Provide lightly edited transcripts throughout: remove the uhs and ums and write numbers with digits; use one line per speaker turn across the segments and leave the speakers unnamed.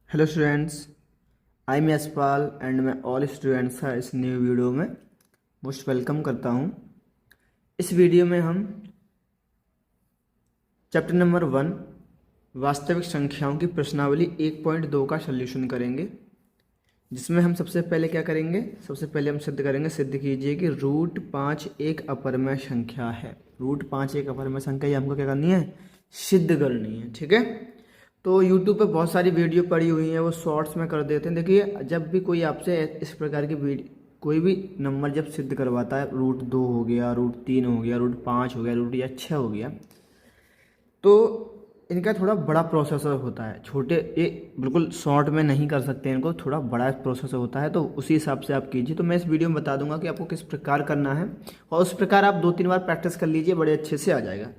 Hello students, I am Yashpal and मैं all students का इस न्यू वीडियो में मोस्ट वेलकम करता हूं। इस वीडियो में हम चैप्टर नंबर 1 वास्तविक संख्याओं की प्रश्नावली 1.2 का सॉल्यूशन करेंगे, जिसमें हम सबसे पहले क्या करेंगे। सबसे पहले हम सिद्ध करेंगे। सिद्ध कीजिए कि रूट 5 एक अपरमेय संख्या है। रूट 5 एक अपरमेय संख्या, ये हमको क्या करनी है, सिद्ध करनी है। ठीक है, तो YouTube पे बहुत सारी वीडियो पड़ी हुई हैं, वो शॉर्ट्स में कर देते हैं। देखिए, जब भी कोई आपसे इस प्रकार की कोई भी नंबर जब सिद्ध करवाता है, रूट 2 हो गया, रूट 3 हो गया, रूट 5 हो गया, रूट या 6 हो गया, तो इनका थोड़ा बड़ा प्रोसेसर होता है। छोटे ये बिल्कुल शॉर्ट में नहीं कर सकते, इनको थोड़ा बड़ा प्रोसेसर होता है, तो उसी हिसाब से आप कीजिए। तो मैं इस वीडियो में बता दूंगा कि आपको किस प्रकार करना है, और उस प्रकार आप 2-3 बार प्रैक्टिस कर लीजिए, बड़े अच्छे से आ जाएगा।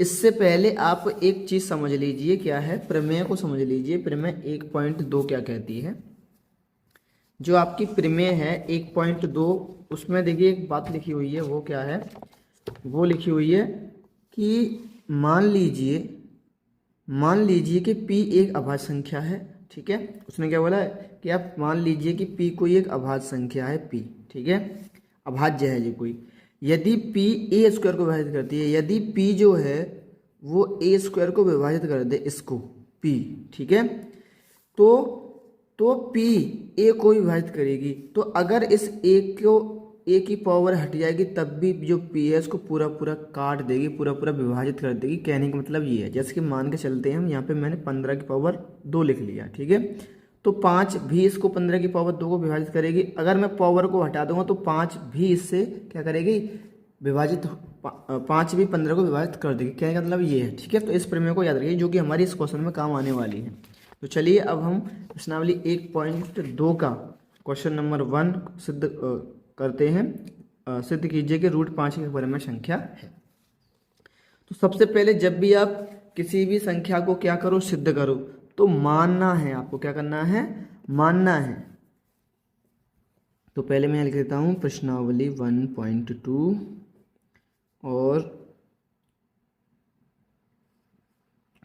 इससे पहले आप एक चीज़ समझ लीजिए, क्या है, प्रमेय को समझ लीजिए। प्रमेय 1.2 क्या कहती है। जो आपकी प्रमेय है 1.2, उसमें देखिए एक बात लिखी हुई है, वो क्या है, वो लिखी हुई है कि मान लीजिए कि P एक अभाज्य संख्या है। ठीक है, उसने क्या बोला है कि आप मान लीजिए कि P कोई एक अभाज्य संख्या है, P, ठीक है, अभाज्य है जी कोई। यदि P a स्क्वायर को विभाजित करती है, यदि P जो है वो a स्क्वायर को विभाजित कर दे, इसको P, ठीक है, तो P a को विभाजित करेगी, तो अगर इस a को a की पावर हट जाएगी, तब भी जो p है इसको पूरा पूरा काट देगी, पूरा पूरा विभाजित कर देगी। कहने का मतलब ये है, जैसे कि मान के चलते हैं हम, यहाँ पे मैंने 15 की पावर 2 लिख लिया, ठीक है, तो 5 भी इसको 15 की पावर 2 को विभाजित करेगी। अगर मैं पावर को हटा दूंगा तो 5 भी इससे क्या करेगी, विभाजित, 5 भी 15 को विभाजित कर देगी। कहने का मतलब ये है। ठीक है, तो इस प्रमेय को याद रखिए, जो कि हमारी इस क्वेश्चन में काम आने वाली है। तो चलिए अब हम प्रश्नावली 1.2 का क्वेश्चन नंबर 1 सिद्ध करते हैं। सिद्ध कीजिए कि रूट 5 एक अपरमेय संख्या है। तो सबसे पहले जब भी आप किसी भी संख्या को क्या करो, सिद्ध करो, तो मानना है। आपको क्या करना है, मानना है। तो पहले मैं लिख देता हूं प्रश्नावली 1.2 और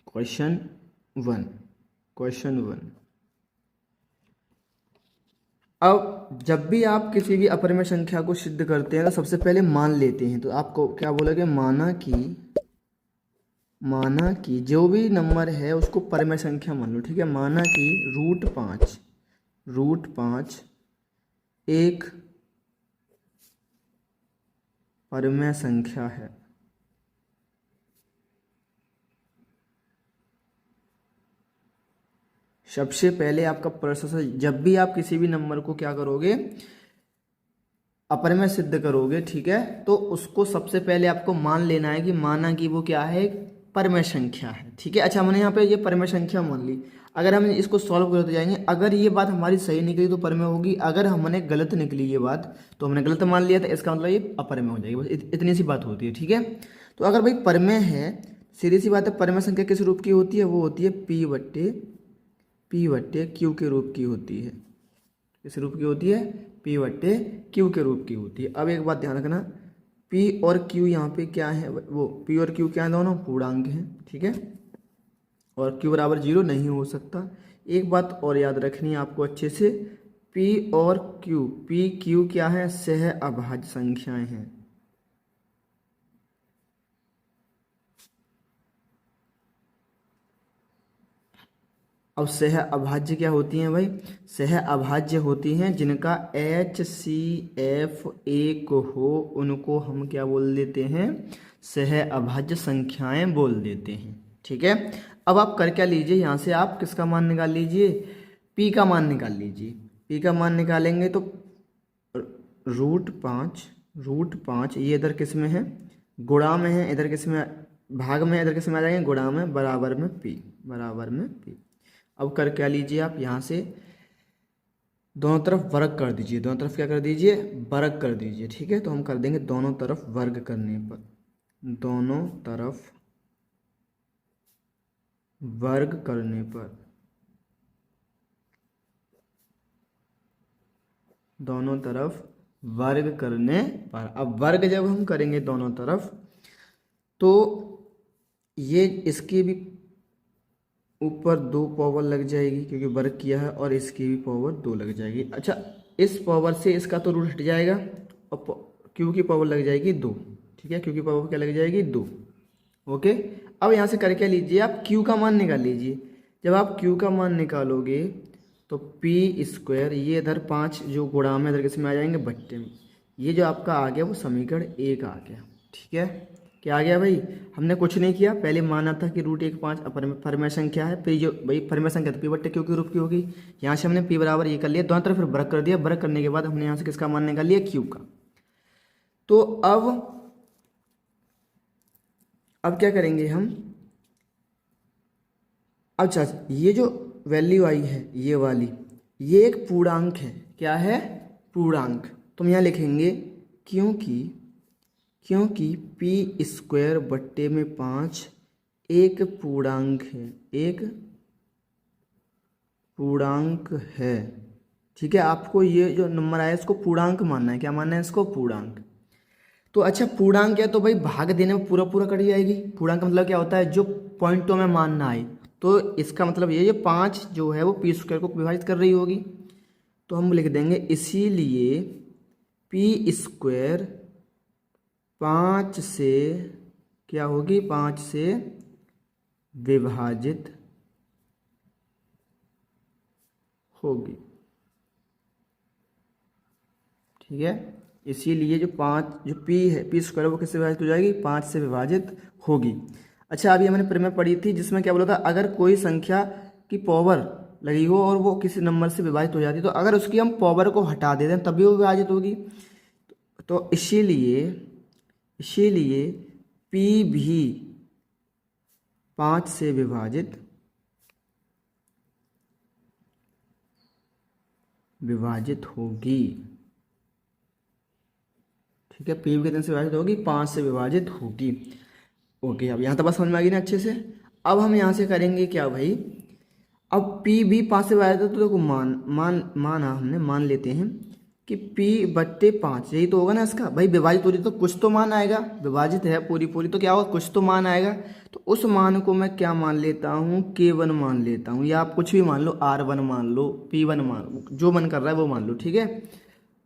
क्वेश्चन 1। अब जब भी आप किसी भी अपरमेय संख्या को सिद्ध करते हैं तो सबसे पहले मान लेते हैं। तो आपको क्या बोलोगे, माना कि जो भी नंबर है उसको परमेय संख्या मान लो। ठीक है, माना कि रूट 5 एक परमेय संख्या है। सबसे पहले आपका प्रोसेसर, जब भी आप किसी भी नंबर को क्या करोगे, अपरमेय सिद्ध करोगे, ठीक है, तो उसको सबसे पहले आपको मान लेना है कि माना कि वो क्या है, परमेय संख्या है। ठीक है, अच्छा, हमने यहाँ पे ये परमेय संख्या मान ली। अगर हम इसको सॉल्व करते जाएंगे, अगर ये बात हमारी सही निकली तो परमेय होगी, अगर हमने गलत निकली ये बात तो हमने गलत मान लिया, तो इसका मतलब ये अपरमेय हो जाएगी। बस इतनी सी बात होती है। ठीक है, तो अगर भाई परमेय है, सीधी सी बात है, परमेय संख्या किस रूप की होती है, वो होती है P बट्टे Q के रूप की होती है। किस रूप की होती है, P बट्टे Q के रूप की होती है। अब एक बात ध्यान रखना, P और Q यहाँ पे क्या है, वो P और Q क्या है, दोनों पूर्णांक हैं। ठीक है, और Q बराबर 0 नहीं हो सकता। एक बात और याद रखनी है आपको अच्छे से, P और Q क्या है, सह अभाज्य संख्याएं हैं। अब सह अभाज्य क्या होती हैं भाई, सह अभाज्य होती हैं जिनका HCF 1 हो, उनको हम क्या बोल देते हैं, सह अभाज्य संख्याएं बोल देते हैं। ठीक है, अब आप कर क्या लीजिए, यहाँ से आप किसका मान निकाल लीजिए, P का मान निकाल लीजिए। P का मान निकालेंगे तो रूट 5 ये इधर किस में है, गुणा में है, इधर किस में, भाग में, इधर किस में आ जाएंगे, गुणा में, बराबर में P। अब कर क्या लीजिए, आप यहाँ से दोनों तरफ वर्ग कर दीजिए। दोनों तरफ क्या कर दीजिए, वर्ग कर दीजिए। ठीक है, तो हम कर देंगे दोनों तरफ वर्ग करने पर, दोनों तरफ वर्ग करने पर, दोनों तरफ वर्ग करने पर। अब वर्ग जब हम करेंगे दोनों तरफ, तो ये इसकी भी ऊपर 2 पावर लग जाएगी क्योंकि वर्क किया है, और इसकी भी पावर 2 लग जाएगी। अच्छा, इस पावर से इसका तो रूट हट जाएगा और क्यू की पावर लग जाएगी 2। ठीक है, क्यू की पावर क्या लग जाएगी 2। ओके, अब यहाँ से करके लीजिए आप क्यू का मान निकाल लीजिए। जब आप क्यू का मान निकालोगे तो पी स्क्वायर, ये इधर 5 जो गुणाम है इधर किस में आ जाएंगे, बट्टे में। ये जो आपका आ गया वो समीकरण 1 आ गया। ठीक है, क्या आ गया भाई, हमने कुछ नहीं किया, पहले माना था कि रूट 1 5 परिमेय संख्या है, फिर जो भाई परिमेय संख्या तो पी बट्टे क्यू के रूप की होगी। यहाँ से हमने पी बराबर ये कर लिया, दोनों तरफ फिर वर्ग कर दिया, वर्ग करने के बाद हमने यहाँ से किसका मान निकाल लिया, क्यू का। तो अब क्या करेंगे हम, अच्छा ये जो वैल्यू आई है ये वाली, ये एक पूर्णांक है। क्या है, पूर्णांक। तो हम यहाँ लिखेंगे क्योंकि पी स्क्वायर बट्टे में 5 एक पूर्णांक है, एक पूर्णांक है। ठीक है, आपको ये जो नंबर आया इसको पूर्णांक मानना है। क्या मानना है इसको, पूर्णांक। तो अच्छा, पूर्णांक है तो भाई भाग देने में पूरा पूरा कट जाएगी। पूर्णांक का मतलब क्या होता है, जो पॉइंटों में मानना आए। तो इसका मतलब ये 5 जो है वो पी स्क्वायर को विभाजित कर रही होगी। तो हम लिख देंगे इसीलिए पी स्क्वायर 5 से क्या होगी, 5 से विभाजित होगी। ठीक है, इसीलिए जो पी है, पी स्क्वायर वो किससे विभाजित हो जाएगी, 5 से विभाजित होगी। अच्छा, अभी हमने प्रमेय पढ़ी थी जिसमें क्या बोला था, अगर कोई संख्या की पावर लगी हो और वो किसी नंबर से विभाजित हो जाती, तो अगर उसकी हम पावर को हटा देते हैं तभी वो विभाजित होगी। तो इसीलिए पी भी 5 से विभाजित होगी। ठीक है, पी भी कितने से विभाजित होगी, 5 से विभाजित होगी। ओके, अब यहाँ तक बस समझ में आ गई ना अच्छे से। अब हम यहाँ से करेंगे क्या भाई, अब पी भी 5 से विभाजित है तो देखो माना हमने, मान लेते हैं कि पी बट्टे 5 यही तो होगा ना इसका। भाई विभाजित हो रही तो कुछ तो मान आएगा, विभाजित है पूरी तो क्या होगा, कुछ तो मान आएगा। तो उस मान को मैं क्या मान लेता हूँ, K1 मान लेता हूँ, या आप कुछ भी मान लो, R1 मान लो, P1 मान लो, जो मन कर रहा है वो मान लो। ठीक है,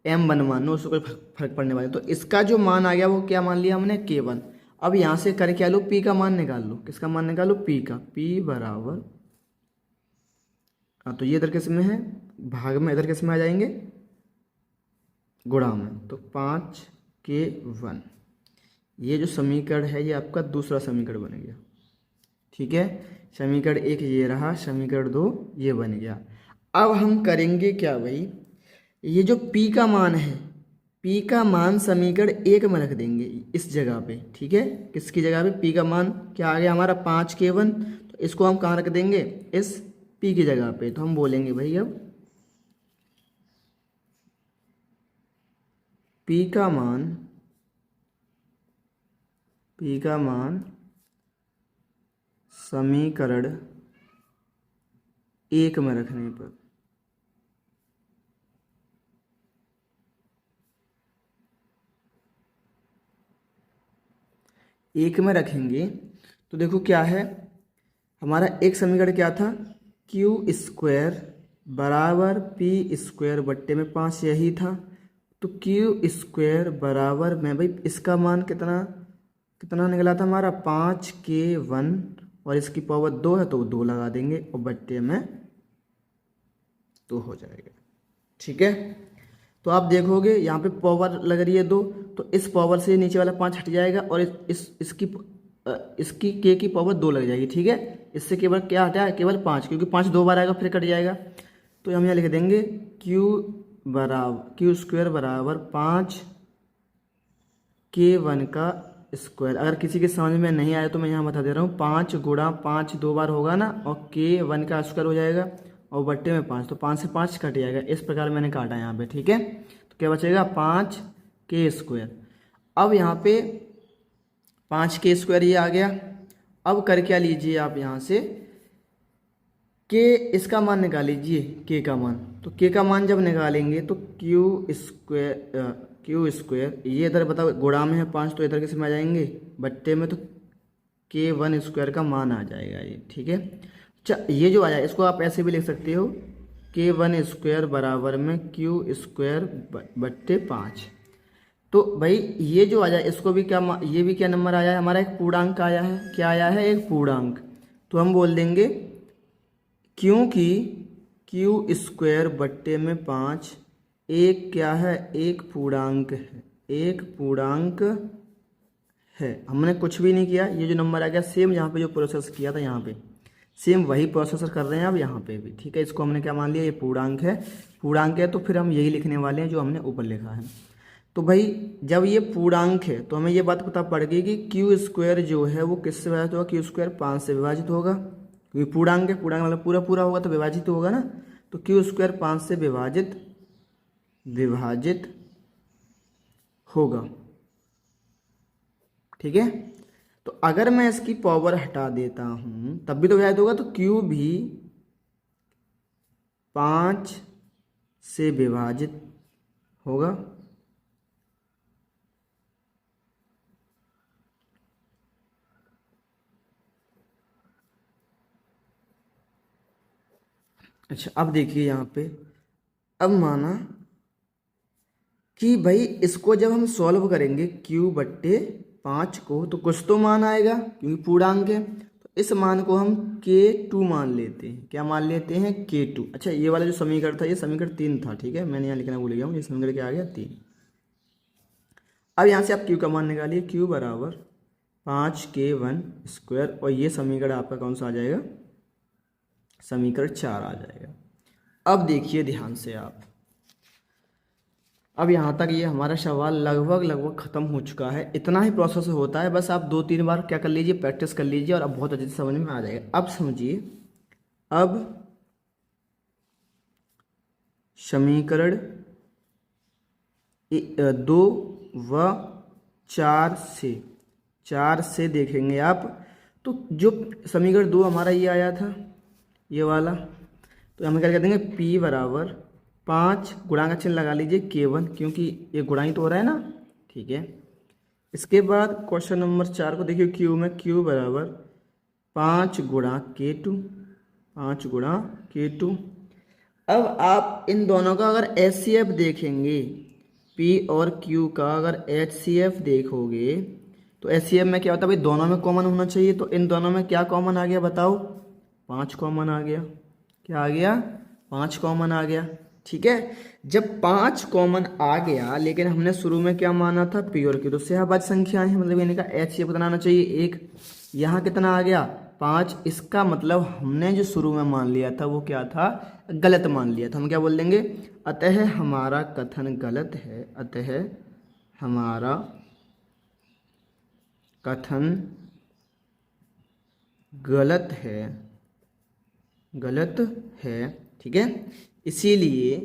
M1 मान लो, उससे कोई फर्क पड़ने वाला। तो इसका जो मान आ गया वो क्या मान लिया हमने, K1। अब यहाँ से कर क्या लो, P का मान निकाल लो। किसका मान निकालो, P का। P बराबर, हाँ तो ये इधर किस में है, भाग में, इधर किस में आ जाएंगे, गुणा में। तो 5K1, ये जो समीकरण है ये आपका दूसरा समीकरण बन गया। ठीक है, समीकरण 1 ये रहा, समीकरण 2 ये बन गया। अब हम करेंगे क्या भाई, ये जो P का मान है, P का मान समीकरण 1 में रख देंगे इस जगह पे। ठीक है, किसकी जगह पे, P का मान क्या आ गया हमारा, 5K1। तो इसको हम कहाँ रख देंगे, इस P की जगह पे। तो हम बोलेंगे भाई अब P का मान समीकरण 1 में रखने पर एक में रखेंगे तो देखो क्या है, हमारा एक समीकरण क्या था, क्यू स्क्वायर बराबर पी स्क्वायर बट्टे में 5 यही था। तो क्यू स्क्वायर बराबर में भाई इसका मान कितना निकला था हमारा, 5K1, और इसकी पावर 2 है तो 2 लगा देंगे और बट्टे में 2 हो जाएगा। ठीक है, तो आप देखोगे यहाँ पे पावर लग रही है 2, तो इस पावर से नीचे वाला 5 हट जाएगा और इसकी K की पावर 2 लग जाएगी। ठीक है, इससे केवल क्या हटा है, केवल 5, क्योंकि 5 2 बार आएगा फिर कट जाएगा। तो हम यहाँ लिख देंगे क्यू स्क्वायर बराबर 5K1 का स्क्वायर। अगर किसी के समझ में नहीं आया तो मैं यहाँ बता दे रहा हूँ, 5 गुणा 5 2 बार होगा ना, और K1 का स्क्वायर हो जाएगा और बट्टे में 5, तो 5 से 5 कट जाएगा। इस प्रकार मैंने काटा यहाँ पे। ठीक है, तो क्या बचेगा, 5K स्क्वायर। अब यहाँ पे 5K स्क्वायर ये आ गया। अब कर क्या लीजिए आप यहाँ से, K इसका मान निकाल लीजिए, K का मान। तो K का मान जब निकालेंगे तो क्यू स्क्वायर ये इधर बताओ गुणा में है 5, तो इधर किस में आ जाएंगे, बट्टे में, तो K1 स्क्वायर का मान आ जाएगा ये। ठीक है, ये जो आया इसको आप ऐसे भी लिख सकते हो k1² बराबर में q² बट्टे 5। तो भाई ये जो आया इसको भी क्या, ये भी क्या नंबर आया है हमारा, एक पूर्णांक आया है। क्या आया है, एक पूर्णांक। तो हम बोल देंगे क्योंकि q² बट्टे में 5 एक क्या है, एक पूर्णांक है, एक पूर्णांक है। हमने कुछ भी नहीं किया, ये जो नंबर आ गया सेम यहाँ पे जो प्रोसेस किया था यहाँ पे सेम वही प्रोसेसर कर रहे हैं अब यहाँ पे भी, ठीक है। इसको हमने क्या मान लिया, ये पूर्णांक है। पूर्णांक है तो फिर हम यही लिखने वाले हैं जो हमने ऊपर लिखा है। तो भाई जब ये पूर्णांक है तो हमें ये बात पता पड़ गई कि q² जो है वो किससे विभाजित होगा, q² 5 से विभाजित होगा, क्योंकि पूर्णांक है, पूर्णांक मतलब पूरा पूरा होगा तो विभाजित होगा ना। तो q² 5 से विभाजित होगा, ठीक है। तो अगर मैं इसकी पावर हटा देता हूं तब भी तो विभाजित होगा, तो q भी 5 से विभाजित होगा। अच्छा अब देखिए यहाँ पे, अब माना कि भाई इसको जब हम सॉल्व करेंगे q/5 को तो कुछ तो मान आएगा क्योंकि पूर्णांक है। तो इस मान को हम k2 मान लेते हैं। क्या मान लेते हैं, k2। अच्छा ये वाला जो समीकरण था ये समीकरण 3 था, ठीक है, मैंने यहाँ लिखना भूल गया हूँ। ये समीकरण क्या आ गया, 3। अब यहाँ से आप q का मान निकालिए, q बराबर 5k1² और ये समीकरण आपका कौन सा आ जाएगा, समीकरण 4 आ जाएगा। अब देखिए ध्यान से आप, अब यहाँ तक ये हमारा सवाल लगभग ख़त्म हो चुका है। इतना ही प्रोसेस होता है, बस आप 2-3 बार क्या कर लीजिए, प्रैक्टिस कर लीजिए और अब बहुत अच्छे से समझ में आ जाएगा। अब समझिए, अब समीकरण 2 व 4 से देखेंगे आप। तो जो समीकरण 2 हमारा ये आया था, ये वाला, तो हम क्या कर देंगे, p बराबर 5 गुणा का चिन्ह लगा लीजिए k1, क्योंकि ये गुणा ही तो हो रहा है ना, ठीक है। इसके बाद क्वेश्चन नंबर 4 को देखिए, q में q बराबर 5 गुणा k2, 5 गुणा k2। अब आप इन दोनों का अगर HCF देखेंगे, p और q का अगर HCF देखोगे तो HCF में क्या होता है भाई, दोनों में कॉमन होना चाहिए। तो इन दोनों में क्या कॉमन आ गया बताओ, 5 कॉमन आ गया। क्या आ गया, 5 कॉमन आ गया, ठीक है। जब 5 कॉमन आ गया, लेकिन हमने शुरू में क्या माना था, p और q तो सहभाज्य संख्याएं हैं, मतलब इनका HCF कितना आना चाहिए, 1। यहाँ कितना आ गया, 5। इसका मतलब हमने जो शुरू में मान लिया था वो क्या था, गलत मान लिया था। हम क्या बोल देंगे, अतः हमारा कथन गलत है, अतः हमारा कथन गलत है, ठीक है। इसीलिए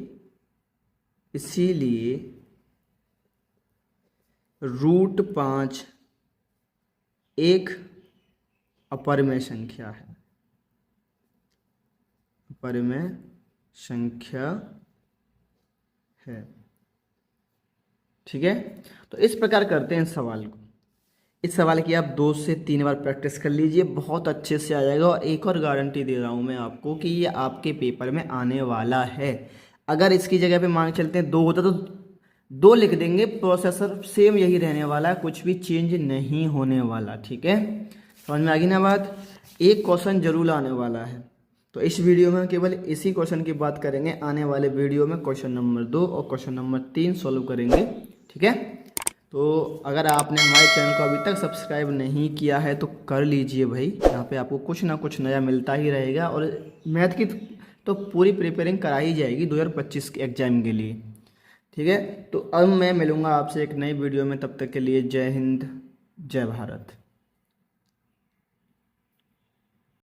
√5 एक अपरिमेय संख्या है, अपरिमेय संख्या है, ठीक है। तो इस प्रकार करते हैं इस सवाल को। इस सवाल की आप 2 से 3 बार प्रैक्टिस कर लीजिए, बहुत अच्छे से आ जाएगा। और एक और गारंटी दे रहा हूँ मैं आपको कि ये आपके पेपर में आने वाला है। अगर इसकी जगह पे मान चलते हैं 2 होता तो 2 लिख देंगे, प्रोसेसर सेम यही रहने वाला है, कुछ भी चेंज नहीं होने वाला, ठीक है। समझ में आ गई ना बात। एक क्वेश्चन जरूर आने वाला है, तो इस वीडियो में केवल इसी क्वेश्चन की बात करेंगे। आने वाले वीडियो में क्वेश्चन नंबर 2 और क्वेश्चन नंबर 3 सॉल्व करेंगे, ठीक है। तो अगर आपने हमारे चैनल को अभी तक सब्सक्राइब नहीं किया है तो कर लीजिए भाई, यहाँ पे आपको कुछ ना कुछ नया मिलता ही रहेगा। और मैथ की तो पूरी प्रिपेयरिंग कराई जाएगी 2025 के एग्जाम के लिए, ठीक है। तो अब मैं मिलूँगा आपसे एक नई वीडियो में, तब तक के लिए जय हिंद, जय भारत।